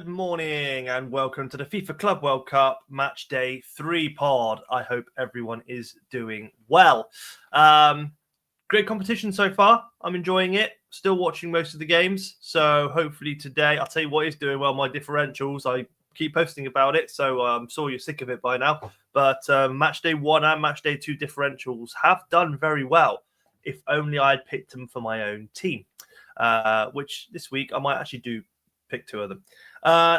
Good morning and welcome to the FIFA Club World Cup Match Day 3 pod. I hope everyone is doing well. Great competition so far. I'm enjoying it. Still watching most of the games. So hopefully today, I'll tell you what is doing well, my differentials. I keep posting about it, so I'm sure you're sick of it by now. But Match Day 1 and Match Day 2 differentials have done very well. If only I had picked them for my own team, which this week I might actually do pick two of them.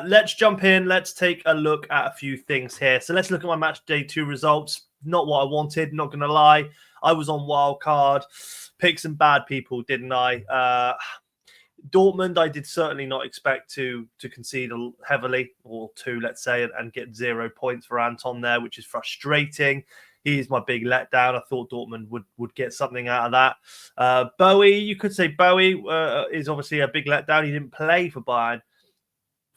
Let's jump in. Let's take a look at a few things here. So let's look at my Match Day 2 results. Not what I wanted, not going to lie. I was on Wildcard. Picked some bad people, didn't I? Dortmund, I did certainly not expect to concede heavily, or two, let's say, and get 0 points for Anton there, which is frustrating. He's my big letdown. I thought Dortmund would get something out of that. Bowie, you could say Bowie is obviously a big letdown. He didn't play for Bayern.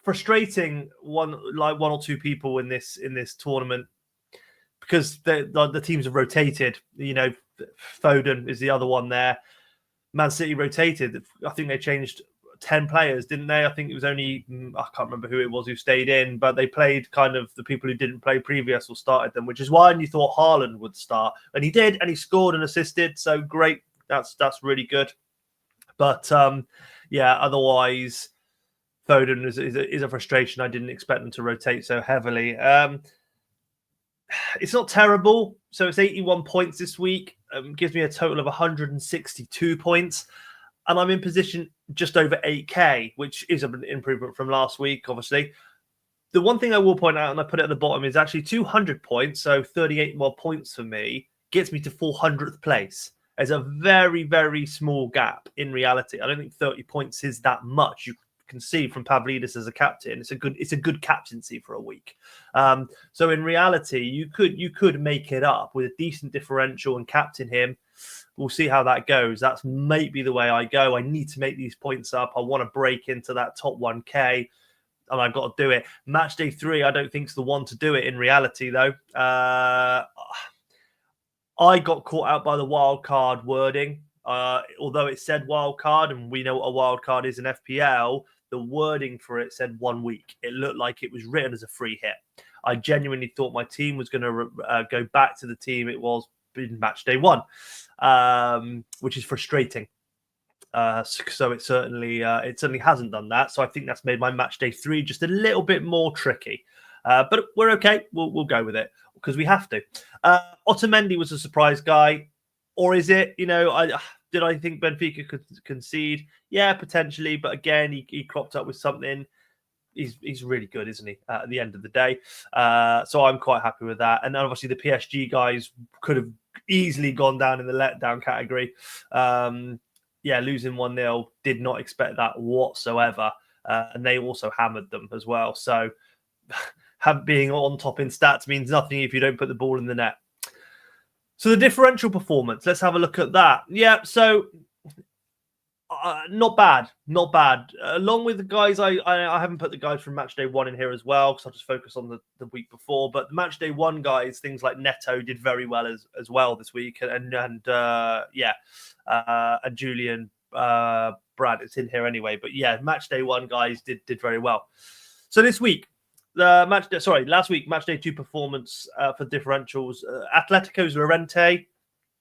Frustrating one or two people in this tournament because the teams have rotated. You know, Foden is the other one there. Man City rotated. I think they changed 10 players, didn't they? I think it was only, I can't remember who it was who stayed in, but they played kind of the people who didn't play previous or started them, which is why you thought Haaland would start. And he did, and he scored and assisted. So great. That's really good. But yeah, otherwise, Foden is a frustration. I didn't expect them to rotate so heavily. It's not terrible. So it's 81 points this week. Gives me a total of 162 points. And I'm in position just over 8K, which is an improvement from last week, obviously. The one thing I will point out, and I put it at the bottom, is actually 200 points, so 38 more points for me, gets me to 400th place. There's a very, very small gap in reality. I don't think 30 points is that much. You can see from Pavlidis as a captain, it's a good captaincy for a week. So in reality, you could make it up with a decent differential and captain him. We'll see how that goes. That's maybe the way I go. I need to make these points up. I want to break into that top 1K, and I've got to do it. Match Day 3, I don't think is the one to do it in reality, though. I got caught out by the wildcard wording. Although it said wildcard, and we know what a wildcard is in FPL, the wording for it said 1 week. It looked like it was written as a free hit. I genuinely thought my team was going to go back to the team it was in Match Day 1. Which is frustrating. So it certainly hasn't done that. So I think that's made my Match Day 3 just a little bit more tricky. But we're okay. We'll go with it because we have to. Otamendi was a surprise guy, or is it? You know, did I think Benfica could concede? Yeah, potentially. But again, he cropped up with something. He's really good, isn't he? At the end of the day, so I'm quite happy with that. And then obviously the PSG guys could have easily gone down in the letdown category. Yeah, losing 1-0, did not expect that whatsoever, and they also hammered them as well. So being on top in stats means nothing if you don't put the ball in the net. So the differential performance, let's have a look at that. Yeah, so. Not bad. Along with the guys, I haven't put the guys from Match Day 1 in here as well because I'll just focus on the week before. But the Match Day 1 guys, things like Neto did very well as well this week, and Julian Brad, it's in here anyway. But yeah, Match Day 1 guys did very well. So this week, last week, Match Day 2 performance for differentials. Atletico's Llorente.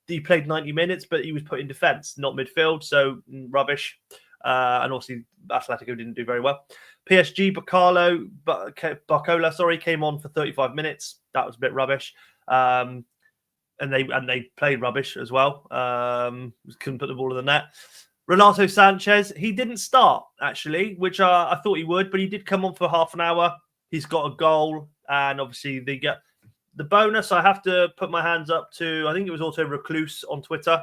He played 90 minutes, but he was put in defence, not midfield, so rubbish. And obviously, Atletico didn't do very well. PSG, Barcola, came on for 35 minutes. That was a bit rubbish. And they played rubbish as well. Couldn't put the ball in the net. Renato Sanchez, he didn't start, actually, which I thought he would, but he did come on for half an hour. He's got a goal, and obviously they get... The bonus, I have to put my hands up to, I think it was also Recluse on Twitter,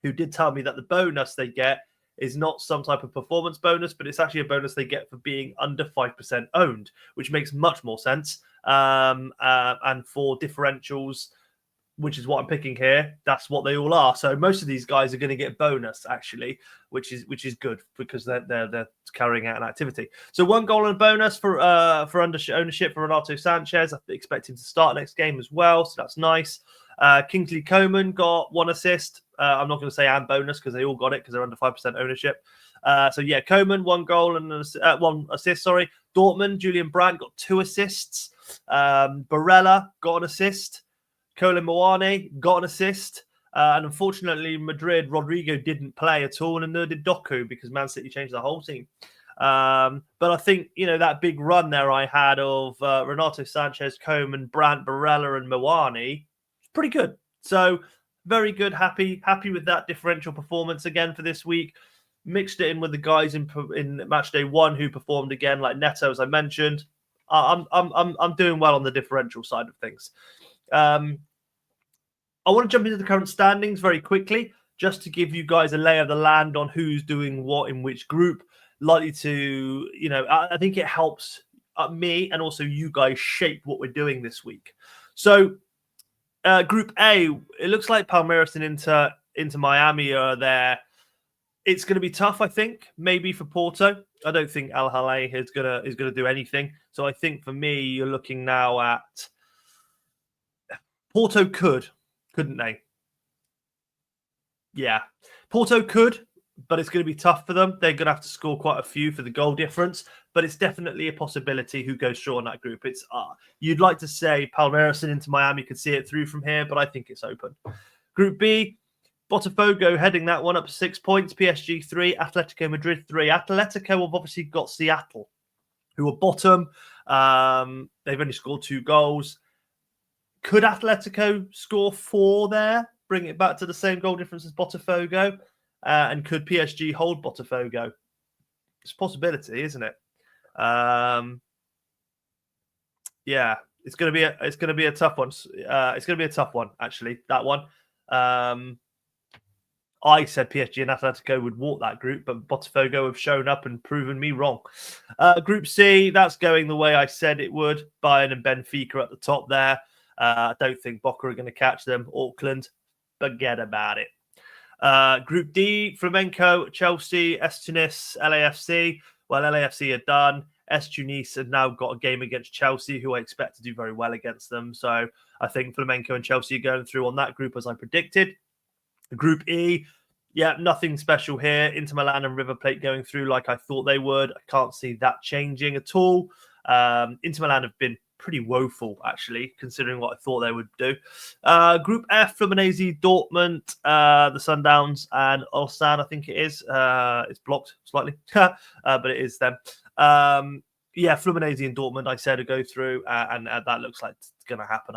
who did tell me that the bonus they get is not some type of performance bonus, but it's actually a bonus they get for being under 5% owned, which makes much more sense. And for differentials, which is what I'm picking here, that's what they all are. So most of these guys are going to get bonus, actually, which is good because they're carrying out an activity. So 1 goal and a bonus for under ownership for Renato Sanchez. I expect him to start next game as well, so that's nice. Kingsley Coman got 1 assist. I'm not going to say and bonus because they all got it because they're under 5% ownership. So yeah, Koeman, 1 goal and 1 assist. Sorry, Dortmund, Julian Brandt got 2 assists. Barella got an assist. Colin Mowane got an assist. And unfortunately, Madrid, Rodrigo didn't play at all, and neither did Doku because Man City changed the whole team. But I think, that big run there I had of Renato Sanchez, Koeman, Brandt, Barella, and Mowane, pretty good. So very good. Happy with that differential performance again for this week. Mixed it in with the guys in Matchday 1 who performed again, like Neto, as I mentioned. I'm doing well on the differential side of things. I want to jump into the current standings very quickly, just to give you guys a lay of the land on who's doing what in which group. Likely to, I think it helps me and also you guys shape what we're doing this week. So, Group A, it looks like Palmeiras and Inter Miami are there. It's going to be tough, I think, maybe for Porto. I don't think Al Hilal is gonna do anything. So I think for me, you're looking now at Porto couldn't they? Yeah, Porto could, but it's going to be tough for them. They're going to have to score quite a few for the goal difference, but it's definitely a possibility who goes through on that group. It's you'd like to say Palmeiras and Inter Miami could see it through from here, but I think it's open. Group B, Botafogo heading that one up 6 points. PSG 3, Atletico Madrid 3. Atletico have obviously got Seattle, who are bottom. They've only scored 2 goals. Could Atletico score 4 there? Bring it back to the same goal difference as Botafogo? And could PSG hold Botafogo? It's a possibility, isn't it? Yeah, it's going to be a tough one. It's going to be a tough one, actually. That one. I said PSG and Atletico would walk that group, but Botafogo have shown up and proven me wrong. Group C, that's going the way I said it would. Bayern and Benfica at the top there. I don't think Boca are going to catch them. Auckland, forget about it. Group D, Flamenco, Chelsea, S Tunis, LAFC. Well, LAFC are done. S Tunis have now got a game against Chelsea, who I expect to do very well against them. So I think Flamenco and Chelsea are going through on that group as I predicted. Group E, yeah, nothing special here. Inter Milan and River Plate going through like I thought they would. I can't see that changing at all. Inter Milan have been pretty woeful, actually, considering what I thought they would do. Group F, Fluminense, Dortmund, the Sundowns, and Ulsan, I think it is. It's blocked slightly, but it is them. Yeah, Fluminense and Dortmund, I said, to go through, and that looks like it's going to happen.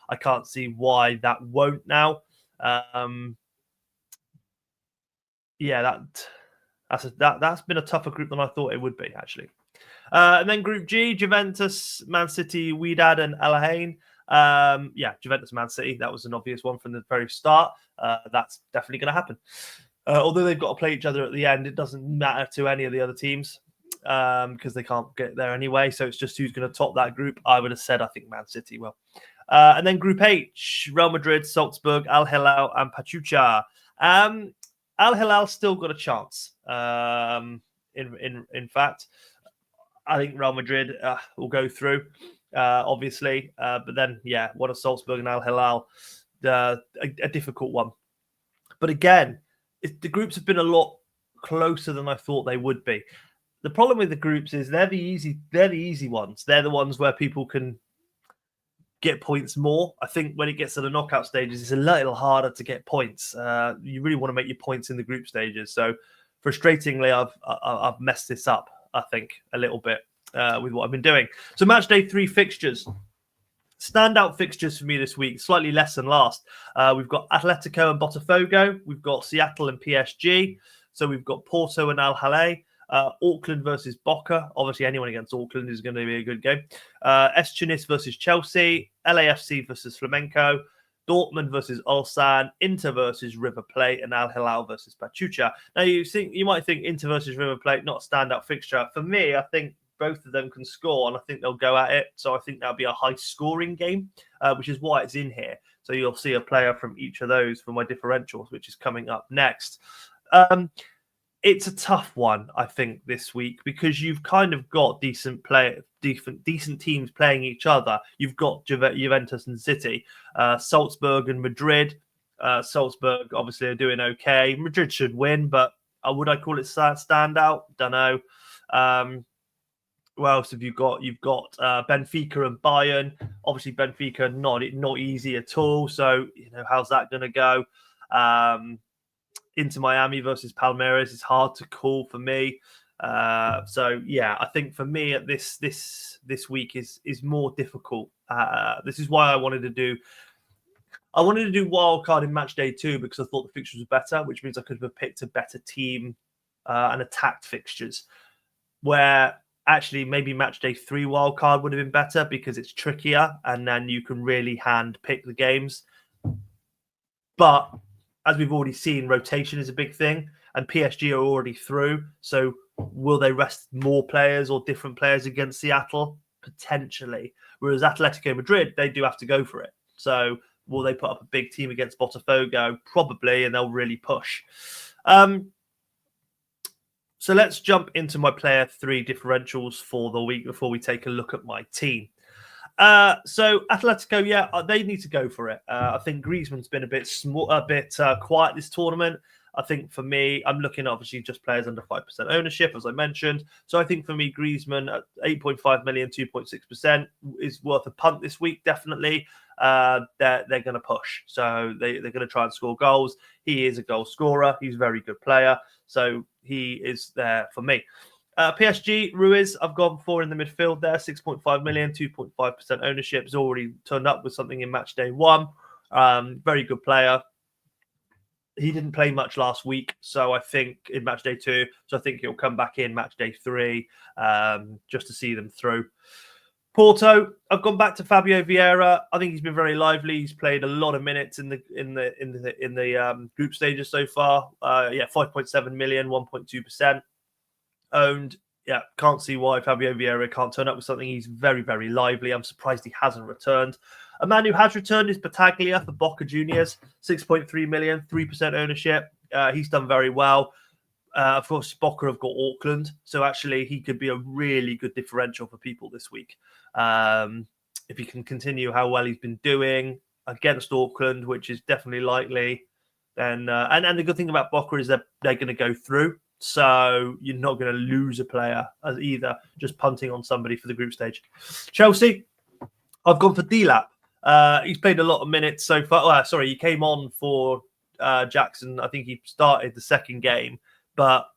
I can't see why that won't now. Yeah, that's been a tougher group than I thought it would be, actually. And then Group G, Juventus, Man City, Wydad, and Al Ain. Yeah, Juventus, Man City. That was an obvious one from the very start. That's definitely going to happen. Although they've got to play each other at the end, it doesn't matter to any of the other teams because they can't get there anyway. So it's just who's going to top that group. I would have said I think Man City will. And then Group H, Real Madrid, Salzburg, Al Hilal, and Pachuca. Al Hilal still got a chance. In fact, I think Real Madrid will go through, obviously. But then, yeah, one of Salzburg and Al Hilal, a difficult one. But again, the groups have been a lot closer than I thought they would be. The problem with the groups is they're the easy ones. They're the ones where people can get points more. I think when it gets to the knockout stages, it's a little harder to get points. You really want to make your points in the group stages. So frustratingly, I've messed this up, I think, a little bit with what I've been doing. So Matchday 3 fixtures. Standout fixtures for me this week, slightly less than last. We've got Atletico and Botafogo. We've got Seattle and PSG. So we've got Porto and Al Hilal. Auckland versus Boca. Obviously, anyone against Auckland is going to be a good game. S Tunis versus Chelsea. LAFC versus Flamenco. Dortmund versus Ulsan. Inter versus River Plate. And Al Hilal versus Pachuca. Now, you might think Inter versus River Plate, not a standout fixture. For me, I think both of them can score, and I think they'll go at it. So I think that'll be a high-scoring game, which is why it's in here. So you'll see a player from each of those for my differentials, which is coming up next. It's a tough one, I think, this week because you've kind of got decent teams playing each other. You've got Juventus and City, Salzburg and Madrid. Salzburg obviously are doing okay. Madrid should win, but Would I call it standout? Don't know. Who else have you got? You've got Benfica and Bayern. Obviously, Benfica not easy at all. So how's that going to go? Inter Miami versus Palmeiras is hard to call for me. So yeah, I think for me at this week is more difficult. This is why I wanted to do wildcard in match day 2 because I thought the fixtures were better, which means I could have picked a better team and attacked fixtures. Where actually maybe match day 3 wildcard would have been better because it's trickier and then you can really hand pick the games. But as we've already seen, rotation is a big thing, and PSG are already through. So will they rest more players or different players against Seattle? Potentially. Whereas Atletico Madrid, they do have to go for it. So will they put up a big team against Botafogo? Probably, and they'll really push. So let's jump into my player 3 differentials for the week before we take a look at my team. So Atletico, yeah, they need to go for it. I think Griezmann's been a bit quiet this tournament. I think for me, I'm looking at obviously just players under 5% ownership, as I mentioned. So I think for me, Griezmann at 8.5 million, 2.6% is worth a punt this week, definitely. They're going to push. So they're going to try and score goals. He is a goal scorer. He's a very good player. So he is there for me. PSG, Ruiz, I've gone for in the midfield there, 6.5 million, 2.5% ownership. Has already turned up with something in match day 1. Very good player. He didn't play much last week, so I think in match day 2. So I think he'll come back in match day 3 just to see them through. Porto, I've gone back to Fabio Vieira. I think he's been very lively. He's played a lot of minutes in the group stages so far. 5.7 million, 1.2% owned. Yeah, can't see why Fabio Vieira can't turn up with something. He's very, very lively. I'm surprised he hasn't returned. A man who has returned is Battaglia for Boca Juniors, 6.3 million, 3% ownership. He's done very well. Of course, Boca have got Auckland, so actually he could be a really good differential for people this week. If he can continue how well he's been doing against Auckland, which is definitely likely, then and the good thing about Boca is that they're going to go through, so you're not going to lose a player as either just punting on somebody for the group stage. Chelsea, I've gone for Delap. He's played a lot of minutes so far. He came on for Jackson. I think he started the second game. But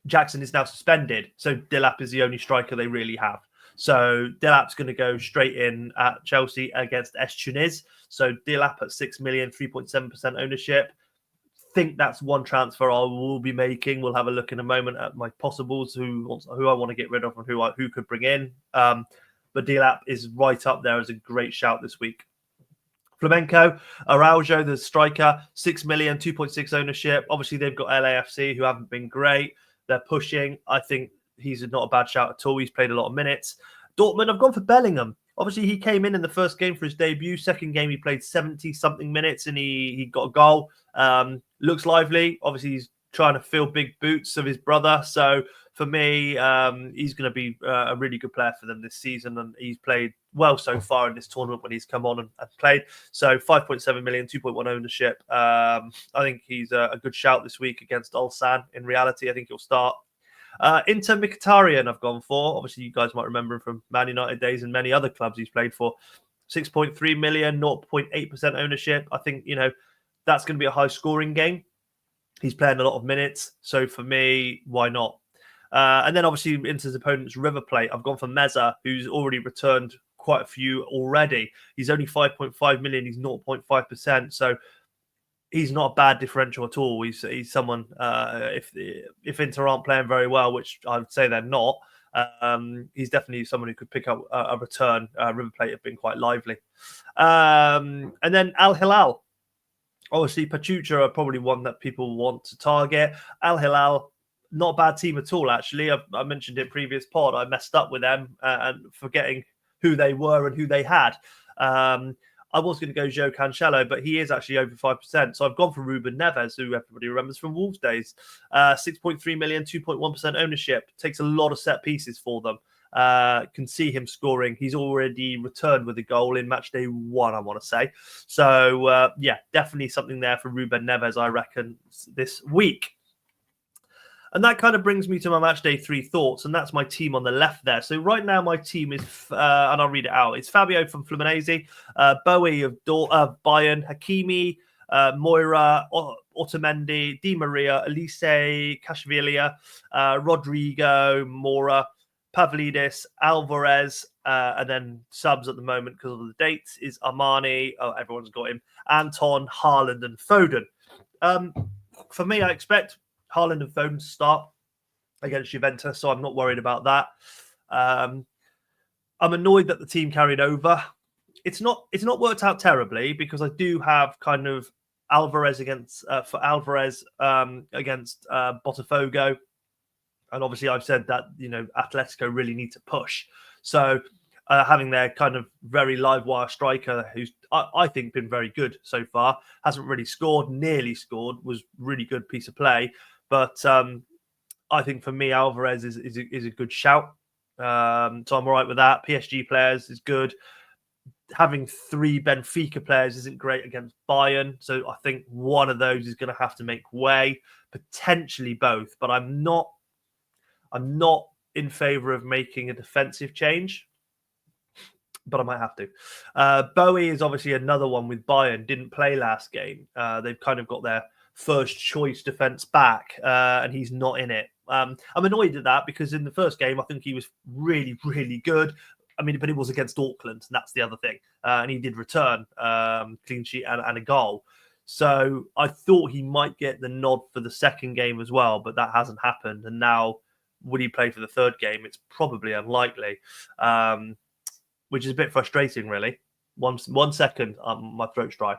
Jackson is now suspended, so Delap is the only striker they really have. So Delap's going to go straight in at Chelsea against Tunis. So Delap at 6 million, 3.7% ownership. Think that's one transfer I will be making. We'll have a look in a moment at my possibles, who I want to get rid of and who could bring in. But Delap is right up there as a great shout this week. Flamenco, Araujo, the striker, 6 million, 2.6 ownership. Obviously, they've got LAFC, who haven't been great. They're pushing. I think he's not a bad shout at all. He's played a lot of minutes. Dortmund, I've gone for Bellingham. Obviously, he came in the first game for his debut. Second game, he played 70-something minutes, and he got a goal. Looks lively. Obviously, he's trying to fill big boots of his brother. So for me, he's going to be a really good player for them this season, and he's played well so far in this tournament when he's come on and played. So 5.7 million, 2.1 ownership. I think he's a good shout this week against Ulsan. In reality, I think he'll start. Inter Mkhitaryan, I've gone for. Obviously, you guys might remember him from Man United days and many other clubs he's played for. 6.3 million, 0.8% ownership. I think, that's going to be a high-scoring game. He's playing a lot of minutes. So for me, why not? And then obviously Inter's opponent's River Plate. I've gone for Meza, who's already returned quite a few already. He's only 5.5 million. He's 0.5%. So he's not a bad differential at all. He's someone, if Inter aren't playing very well, which I would say they're not, he's definitely someone who could pick up a return. River Plate have been quite lively. And then Al Hilal. Obviously, Pachuca are probably one that people want to target. Al Hilal, not a bad team at all, actually. I mentioned it in previous pod. I messed up with them and forgetting who they were and who they had. I was going to go Joe Cancelo, but he is actually over 5%. So I've gone for Ruben Neves, who everybody remembers from Wolves days. 6.3 million, 2.1% ownership. Takes a lot of set pieces for them. Can see him scoring. He's already returned with a goal in match day 1, I want to say. So, definitely something there for Ruben Neves, I reckon, this week. And that kind of brings me to my match day 3 thoughts, and that's my team on the left there. So right now my team is, and I'll read it out. It's Fabio from Fluminense, Bowie of Bayern, Hakimi, Moira, Otamendi, Di Maria, Elise, Kashvilia, Rodrigo, Mora, Pavlidis, Alvarez, and then subs at the moment because of the dates is Armani. Oh, everyone's got him. Anton, Haaland, and Foden. For me, I expect Haaland and Foden to start against Juventus, so I'm not worried about that. I'm annoyed that the team carried over. It's not worked out terribly because I do have kind of Alvarez against Botafogo, and obviously I've said that Atletico really need to push. So having their kind of very live wire striker, who's I think been very good so far, hasn't really scored, nearly scored, was really good piece of play. But I think for me, Alvarez is a good shout. So I'm all right with that. PSG players is good. Having 3 Benfica players isn't great against Bayern. So I think one of those is going to have to make way, potentially both. But I'm not in favour of making a defensive change, but I might have to. Bowie is obviously another one with Bayern. Didn't play last game. They've kind of got their first choice defence back, and he's not in it. I'm annoyed at that because in the first game, I think he was really, really good. I mean, but it was against Auckland, and that's the other thing. And he did return clean sheet and a goal. So I thought he might get the nod for the second game as well, but that hasn't happened. And now, would he play for the third game? It's probably unlikely, which is a bit frustrating, really. One second, my throat's dry.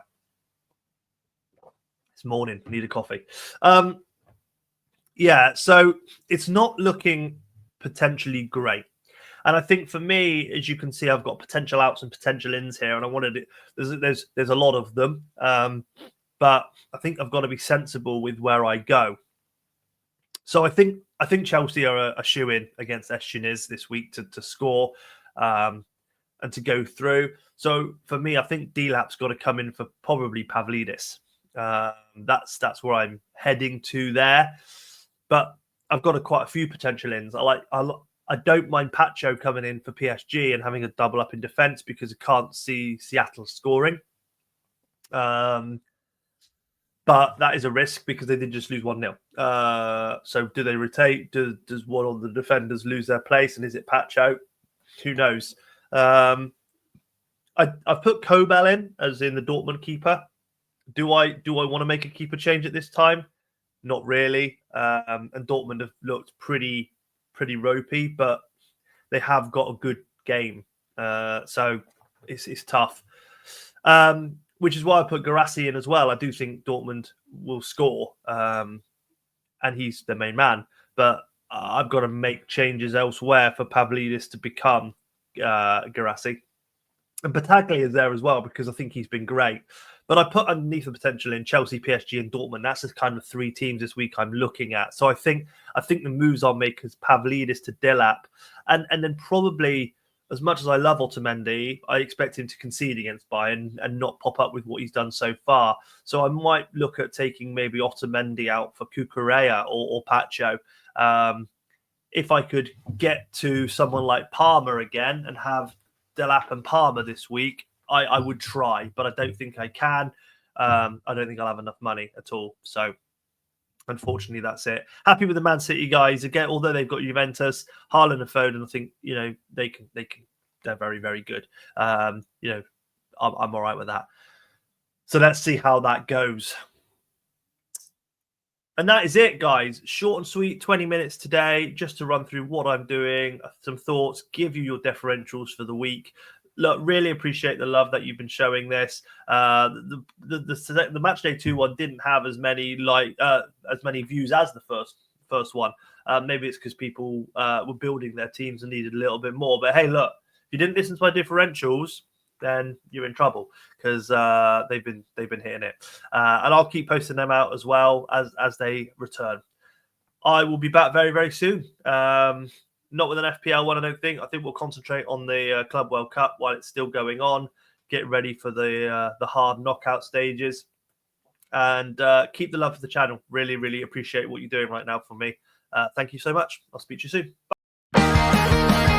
It's morning, I need a coffee. Yeah, so it's not looking potentially great. And I think for me, as you can see, I've got potential outs and potential ins here, and I wanted it. There's a lot of them, but I think I've got to be sensible with where I go. So I think Chelsea are a shoe-in against Eshiniz this week to score and to go through. So for me, I think D-Lap's got to come in for probably Pavlidis. That's where I'm heading to there. But I've got quite a few potential ins. I don't mind Pacho coming in for PSG and having a double up in defence because I can't see Seattle scoring. But that is a risk because they did just lose 1-0. So do they rotate? Does one of the defenders lose their place? And is it Pacho? Who knows? I've put Kobel in as in the Dortmund keeper. Do I want to make a keeper change at this time? Not really. And Dortmund have looked pretty ropey, but they have got a good game. So it's tough. Which is why I put Guirassy in as well. I do think Dortmund will score, and he's the main man. But I've got to make changes elsewhere for Pavlidis to become Guirassy. And Bataglia is there as well because I think he's been great. But I put underneath the potential in Chelsea, PSG, and Dortmund. That's the kind of 3 teams this week I'm looking at. So I think the moves I'll make is Pavlidis to Delap, and then probably, as much as I love Otamendi, I expect him to concede against Bayern and not pop up with what he's done so far. So I might look at taking maybe Otamendi out for Cucurella or Pacho. If I could get to someone like Palmer again and have Delap and Palmer this week, I would try, but I don't think I can. I don't think I'll have enough money at all. So unfortunately, that's it. Happy with the Man City guys again. Although they've got Juventus, Haaland and Foden, I think they can. They're very, very good. I'm all right with that. So let's see how that goes. And that is it, guys. Short and sweet, 20 minutes today, just to run through what I'm doing, some thoughts, give you your differentials for the week. Look, really appreciate the love that you've been showing this. The Matchday 2 one didn't have as many views as the first one. Maybe it's because people were building their teams and needed a little bit more. But hey, look, if you didn't listen to my differentials, then you're in trouble because they've been hitting it. And I'll keep posting them out as well as they return. I will be back very, very soon. Not with an FPL one, I don't think. I think we'll concentrate on the Club World Cup while it's still going on. Get ready for the hard knockout stages. and keep the love for the channel. Really, really appreciate what you're doing right now for me. Thank you so much. I'll speak to you soon. Bye.